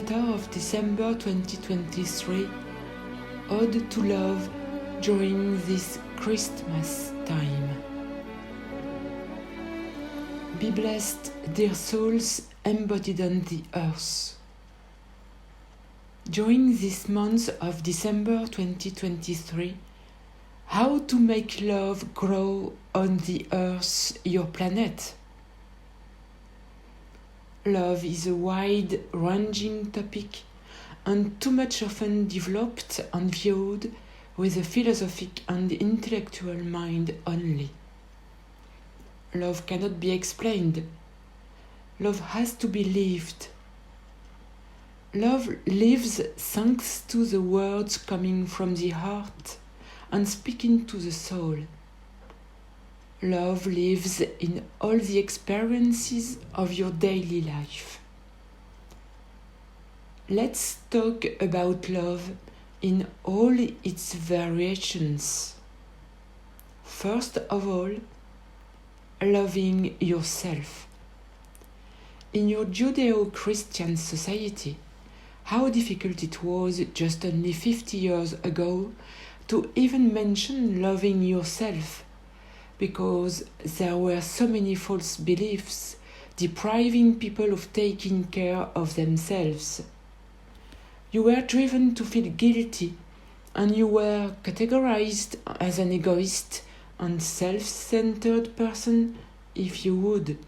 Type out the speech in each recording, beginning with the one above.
letter of December 2023, Ode to Love during this Christmas time. Be blessed, dear souls embodied on the earth. During this month of December 2023, how to make love grow on the earth, your planet? Love is a wide-ranging topic and too much often developed and viewed with a philosophic and intellectual mind only. Love cannot be explained. Love has to be lived. Love lives thanks to the words coming from the heart and speaking to the soul. Love lives in all the experiences of your daily life. Let's talk about love in all its variations. First of all, loving yourself. In your Judeo-Christian society, how difficult it was just only 50 years ago to even mention loving yourself, because there were so many false beliefs depriving people of taking care of themselves. You were driven to feel guilty, and you were categorized as an egoist and self-centered person if you would.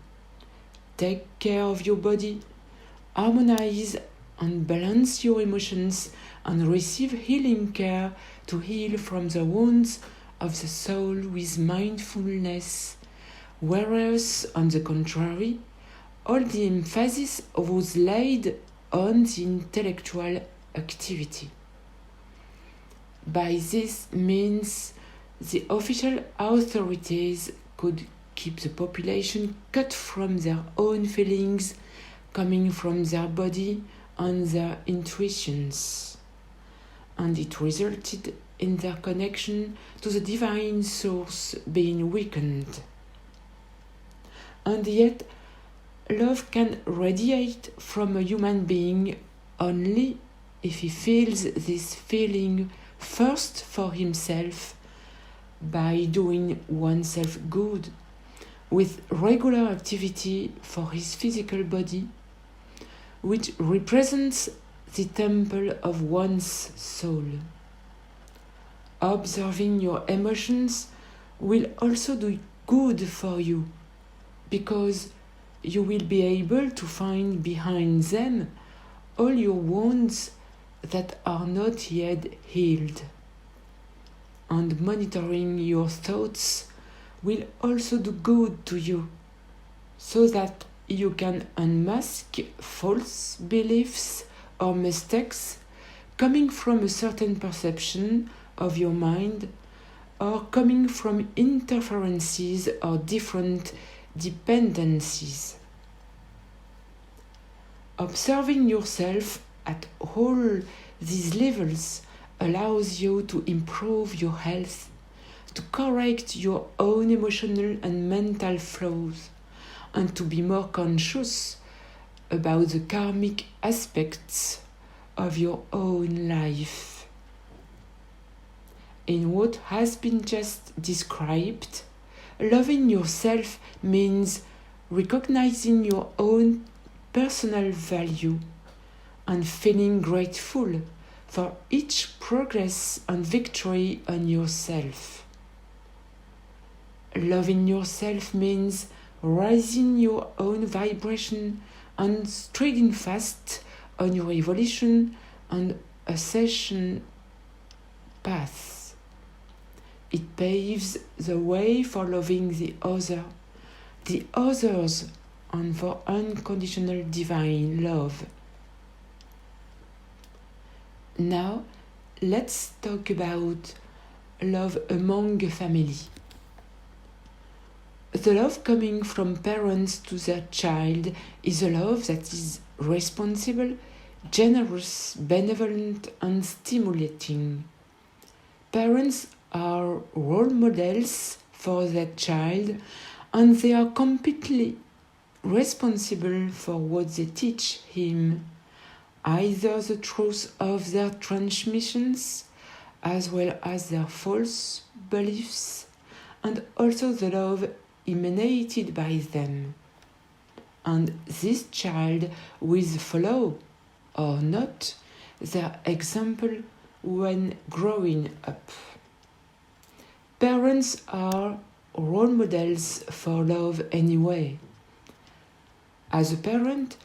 Take care of your body, harmonize and balance your emotions, and receive healing care to heal from the wounds of the soul with mindfulness, whereas, on the contrary, all the emphasis was laid on the intellectual activity. By this means, the official authorities could keep the population cut from their own feelings coming from their body and their intuitions, and it resulted in their connection to the divine source being weakened. And yet, love can radiate from a human being only if he feels this feeling first for himself by doing oneself good with regular activity for his physical body, which represents the temple of one's soul. Observing your emotions will also do good for you, because you will be able to find behind them all your wounds that are not yet healed. And monitoring your thoughts will also do good to you, so that you can unmask false beliefs or mistakes coming from a certain perception of your mind, or coming from interferences or different dependencies. Observing yourself at all these levels allows you to improve your health, to correct your own emotional and mental flaws, and to be more conscious about the karmic aspects of your own life. In what has been just described, loving yourself means recognizing your own personal value and feeling grateful for each progress and victory on yourself. Loving yourself means raising your own vibration and striding fast on your evolution and ascension path. It paves the way for loving the others, and for unconditional divine love. Now, let's talk about love among a family. The love coming from parents to their child is a love that is responsible, generous, benevolent, and stimulating. Parents are role models for their child, and they are completely responsible for what they teach him either the truth of their transmissions as well as their false beliefs, and also the love emanated by them. And this child will follow or not their example when growing up. Parents are role models for love anyway. As a parent,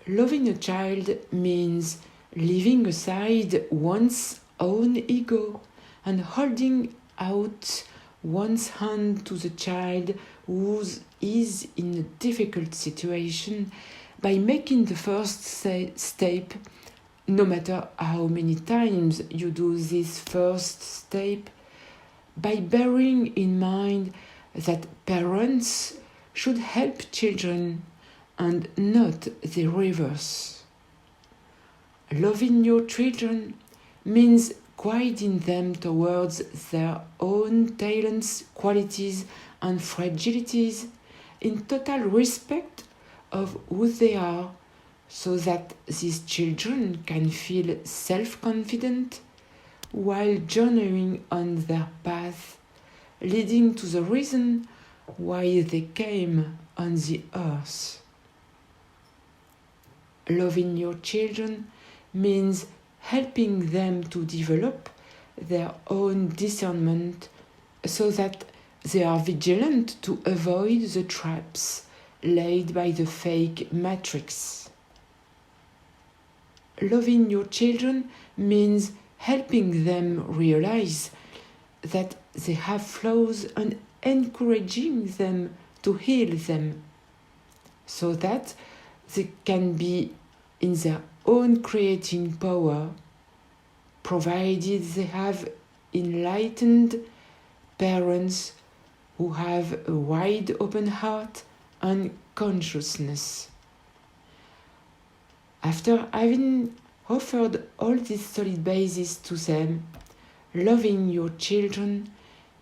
loving a child means leaving aside one's own ego and holding out one's hand to the child who is in a difficult situation by making the first step, no matter how many times you do this first step, by bearing in mind that parents should help children and not the reverse. Loving your children means guiding them towards their own talents, qualities, and fragilities in total respect of who they are, so that these children can feel self-confident while journeying on their path, leading to the reason why they came on the earth. Loving your children means helping them to develop their own discernment so that they are vigilant to avoid the traps laid by the fake matrix. Loving your children means helping them realize that they have flaws and encouraging them to heal them so that they can be in their own creating power, provided they have enlightened parents who have a wide open heart and consciousness. After having offered all this solid basis to them, loving your children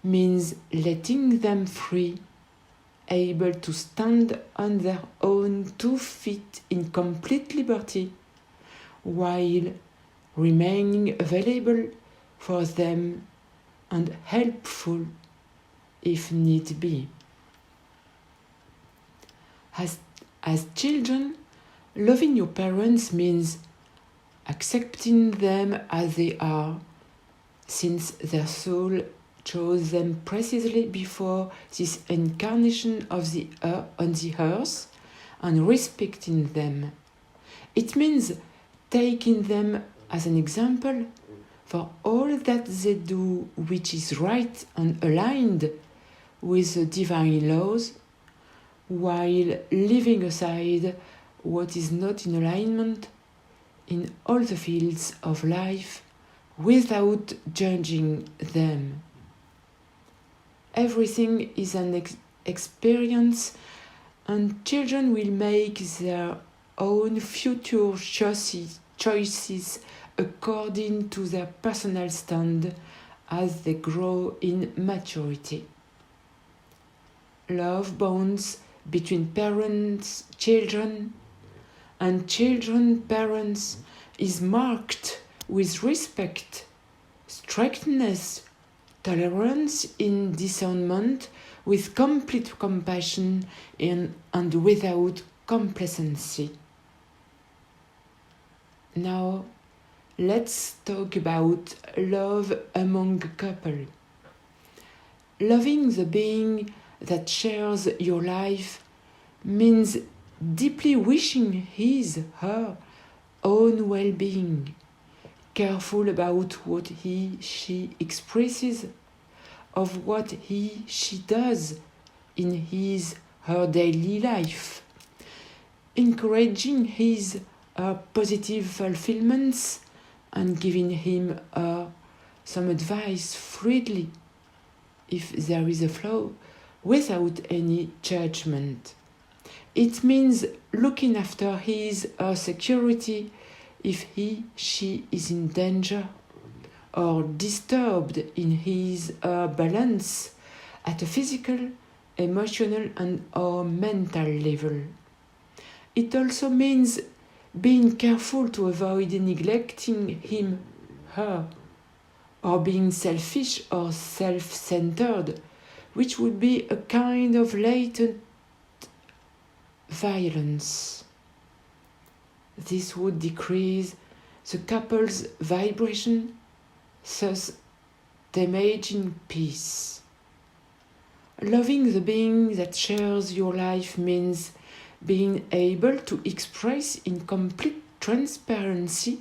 means letting them free, able to stand on their own 2 feet in complete liberty, while remaining available for them and helpful if need be. As children, loving your parents means accepting them as they are, since their soul chose them precisely before this incarnation on the earth, and respecting them. It means taking them as an example for all that they do which is right and aligned with the divine laws, while leaving aside what is not in alignment in all the fields of life without judging them. Everything is an experience, and children will make their own future choices according to their personal stand as they grow in maturity. Love bonds between parents, children, and children parents is marked with respect, strictness, tolerance in discernment, with complete compassion and without complacency. Now, let's talk about love among couple. Loving the being that shares your life means deeply wishing his, her own well-being, careful about what he, she expresses, of what he, she does in his, her daily life, encouraging his, her positive fulfillments and giving him, her some advice freely if there is a flaw, without any judgment. It means looking after his, her security if he, she is in danger or disturbed in his, her balance at a physical, emotional and or mental level. It also means being careful to avoid neglecting him, her, or being selfish or self-centered, which would be a kind of latent violence. This would decrease the couple's vibration, thus damaging peace. Loving the being that shares your life means being able to express in complete transparency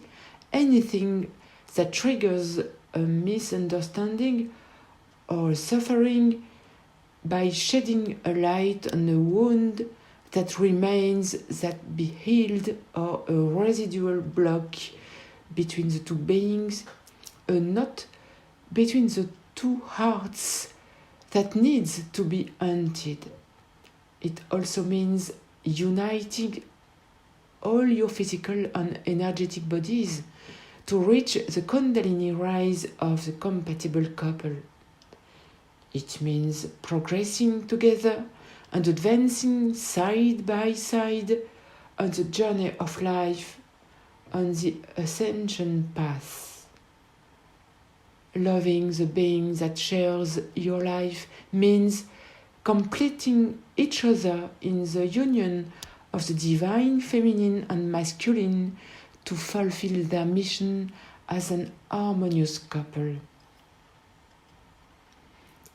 anything that triggers a misunderstanding or suffering by shedding a light on a wound that remains that be healed or a residual block between the two beings, a knot between the two hearts that needs to be undid. It also means uniting all your physical and energetic bodies to reach the Kundalini rise of the compatible couple. It means progressing together and advancing side by side on the journey of life, on the ascension path. Loving the being that shares your life means completing each other in the union of the divine feminine and masculine to fulfill their mission as an harmonious couple.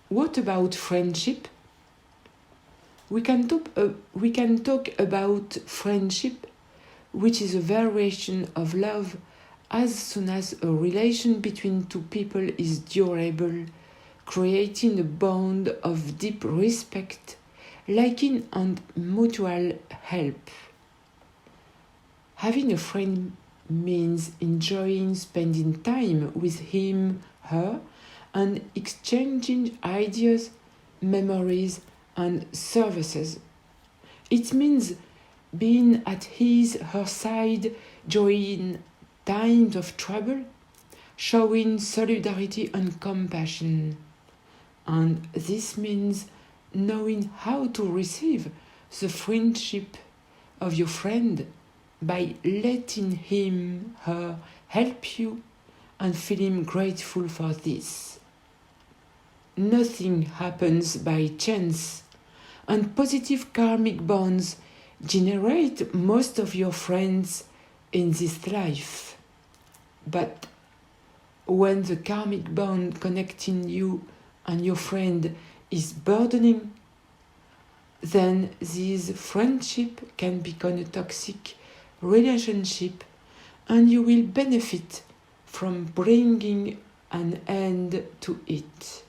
What about friendship? We can talk about friendship, which is a variation of love as soon as a relation between two people is durable, creating a bond of deep respect, liking and mutual help. Having a friend means enjoying spending time with him, her, and exchanging ideas, memories, and services. It means being at his, her side during times of trouble, showing solidarity and compassion. And this means knowing how to receive the friendship of your friend by letting him, her help you and feeling grateful for this. Nothing happens by chance, and positive karmic bonds generate most of your friends in this life. But when the karmic bond connecting you and your friend is burdening, then this friendship can become a toxic relationship, and you will benefit from bringing an end to it.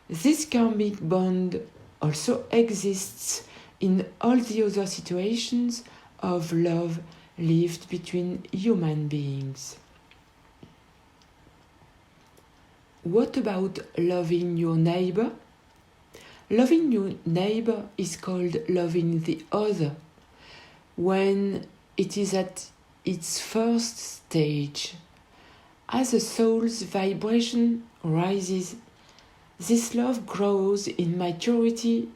This karmic bond also exists in all the other situations of love lived between human beings. What about loving your neighbor? Loving your neighbor is called loving the other when it is at its first stage. As a soul's vibration rises, this love grows in maturity,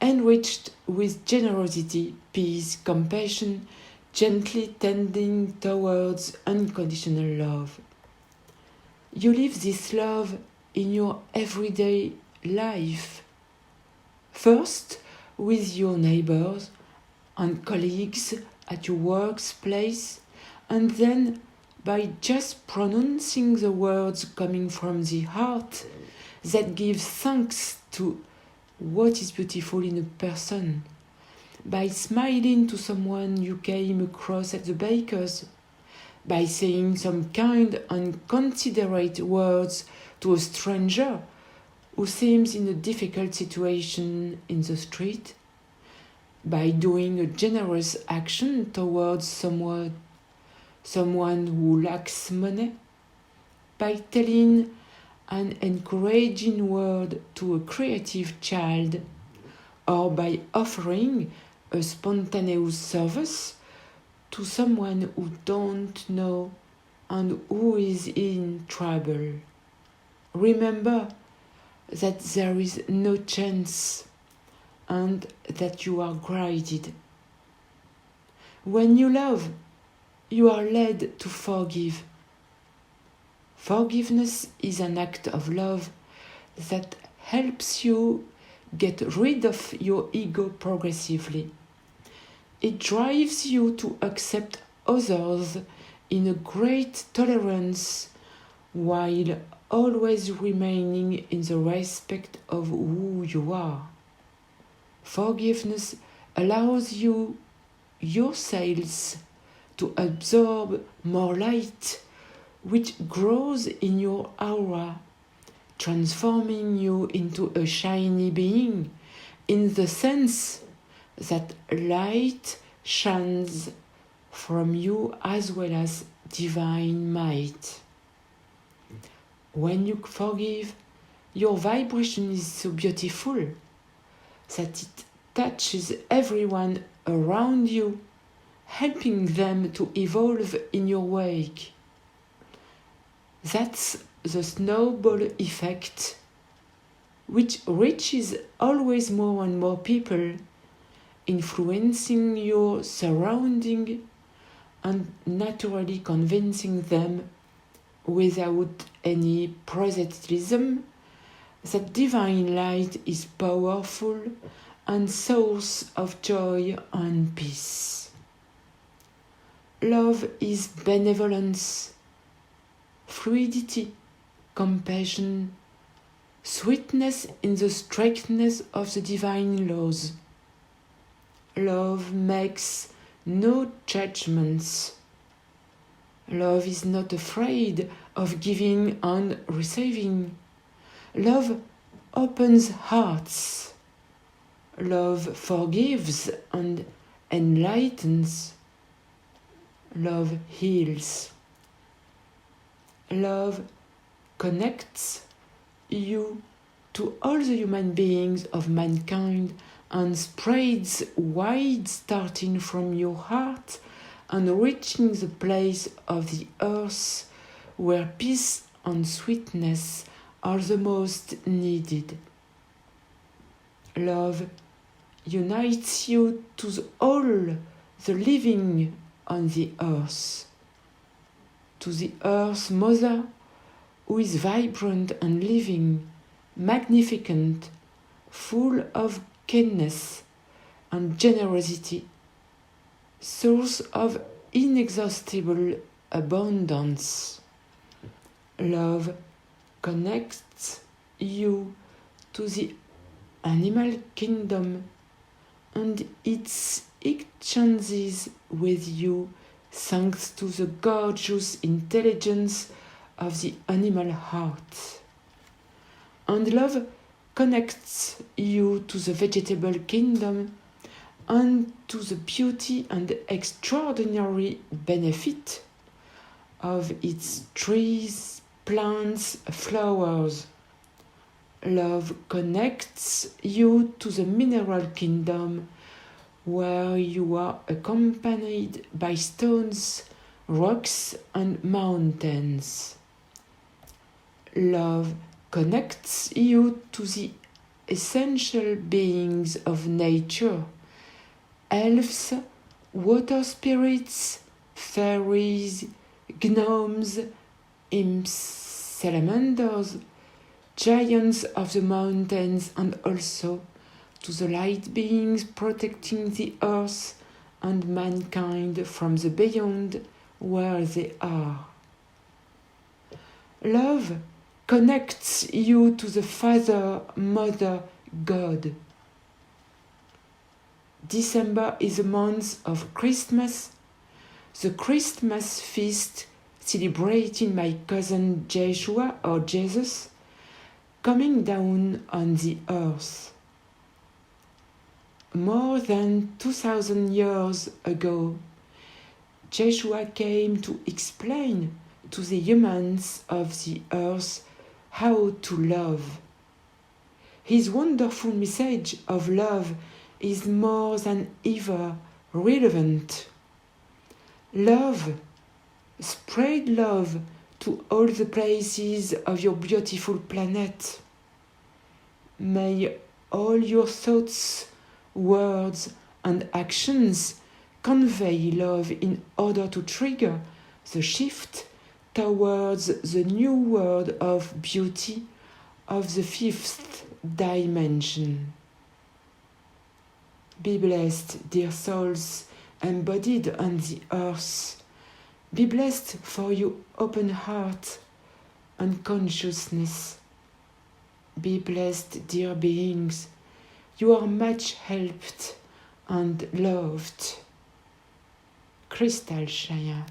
enriched with generosity, peace, compassion, gently tending towards unconditional love. You live this love in your everyday life. First, with your neighbors and colleagues at your workplace, and then by just pronouncing the words coming from the heart that give thanks to what is beautiful in a person, by smiling to someone you came across at the baker's, by saying some kind and considerate words to a stranger who seems in a difficult situation in the street, by doing a generous action towards someone who lacks money, by telling an encouraging word to a creative child, or by offering a spontaneous service to someone who don't know and who is in trouble. Remember that there is no chance and that you are guided. When you love, you are led to forgive. Forgiveness is an act of love that helps you get rid of your ego progressively. It drives you to accept others in a great tolerance while always remaining in the respect of who you are. Forgiveness allows you yourselves to absorb more light, which grows in your aura, transforming you into a shiny being, in the sense that light shines from you as well as divine might. When you forgive, your vibration is so beautiful that it touches everyone around you, helping them to evolve in your wake. That's the snowball effect, which reaches always more and more people, influencing your surrounding and naturally convincing them, without any proselytism, that divine light is powerful and source of joy and peace. Love is benevolence, fluidity, compassion, sweetness in the strictness of the divine laws. Love makes no judgments. Love is not afraid of giving and receiving. Love opens hearts. Love forgives and enlightens. Love heals. Love connects you to all the human beings of mankind and spreads wide, starting from your heart and reaching the place of the earth where peace and sweetness are the most needed. Love unites you to all the living on the earth, to the earth mother, who is vibrant and living, magnificent, full of kindness and generosity, source of inexhaustible abundance. Love connects you to the animal kingdom and its exchanges with you thanks to the gorgeous intelligence of the animal heart. And love connects you to the vegetable kingdom and to the beauty and extraordinary benefit of its trees, plants, flowers. Love connects you to the mineral kingdom, where you are accompanied by stones, rocks, and mountains. Love connects you to the essential beings of nature: elves, water spirits, fairies, gnomes, imps, salamanders, giants of the mountains, and also to the light beings protecting the earth and mankind from the beyond where they are. Love connects you to the Father, Mother, God. December is a month of Christmas, the Christmas feast celebrating my cousin Jeshua or Jesus coming down on the earth. More than 2,000 years ago, Jeshua came to explain to the humans of the earth how to love. His wonderful message of love is more than ever relevant. Love, spread love to all the places of your beautiful planet. May all your thoughts, words, and actions convey love in order to trigger the shift towards the new world of beauty of the fifth dimension. Be blessed, dear souls, embodied on the earth. Be blessed for your open heart and consciousness. Be blessed, dear beings. You are much helped and loved. Christ Al Shaya.